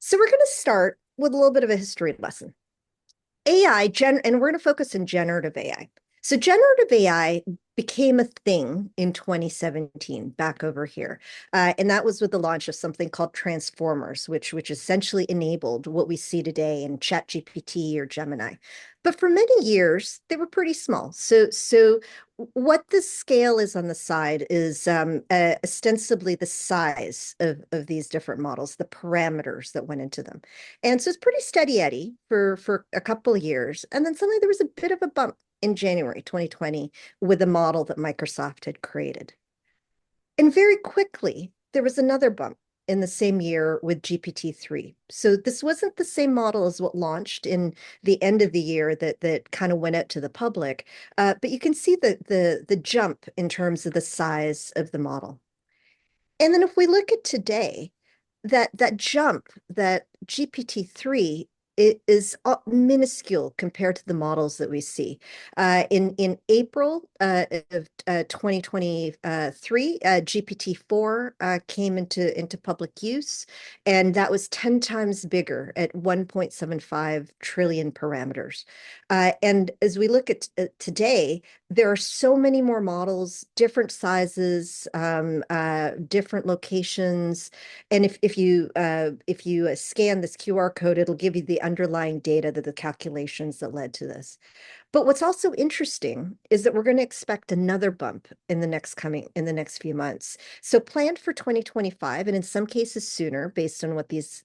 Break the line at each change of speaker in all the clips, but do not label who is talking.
So we're going to start with a little bit of a history lesson. And we're going to focus on generative AI. So generative AI became a thing in 2017 back over here. And that was with the launch of something called transformers, which essentially enabled what we see today in ChatGPT or Gemini. But for many years, they were pretty small. So what the scale is on the side is ostensibly the size of these different models, the parameters that went into them. And so it's pretty steady Eddie for a couple of years. And then suddenly there was a bit of a bump in January 2020 with a model that Microsoft had created. And very quickly, there was another bump in the same year with GPT-3. So this wasn't the same model as what launched in the end of the year that kind of went out to the public. But you can see the jump in terms of the size of the model. And then if we look at today, that jump, that GPT-3, it is minuscule compared to the models that we see. In April of 2023, GPT-4 came into public use, and that was 10 times bigger at 1.75 trillion parameters. And as we look at today, there are so many more models, different sizes, different locations. And if you scan this QR code, it'll give you the underlying data, that the calculations that led to this. But what's also interesting is that we're going to expect another bump in the next few months. So planned for 2025, and in some cases sooner, based on what these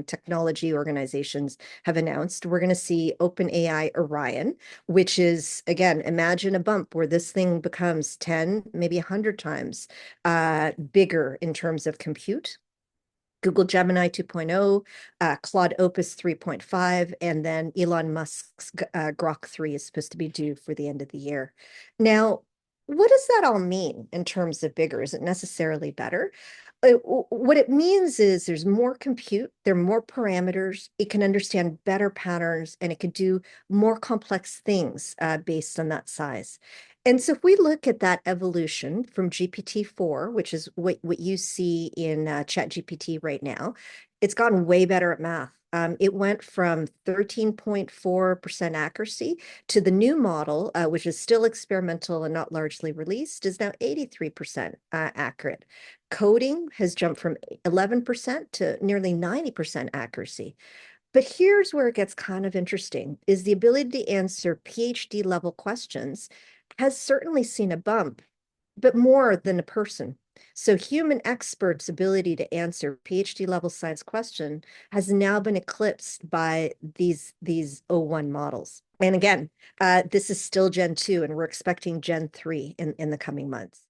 technology organizations have announced. We're going to see OpenAI Orion, which is, again, imagine a bump where this thing becomes 10, maybe 100 times bigger in terms of compute. Google Gemini 2.0, Claude Opus 3.5, and then Elon Musk's Grok 3 is supposed to be due for the end of the year. Now, what does that all mean in terms of bigger? Is it necessarily better? What it means is there's more compute, there are more parameters, it can understand better patterns, and it can do more complex things based on that size. And so if we look at that evolution from GPT-4, which is what you see in ChatGPT right now, it's gotten way better at math. It went from 13.4% accuracy to the new model, which is still experimental and not largely released, is now 83% accurate. Coding has jumped from 11% to nearly 90% accuracy. But here's where it gets kind of interesting, is the ability to answer PhD level questions has certainly seen a bump, but more than a person. So human experts' ability to answer PhD level science question has now been eclipsed by these O1 models. And again, this is still Gen 2, and we're expecting Gen 3 in the coming months.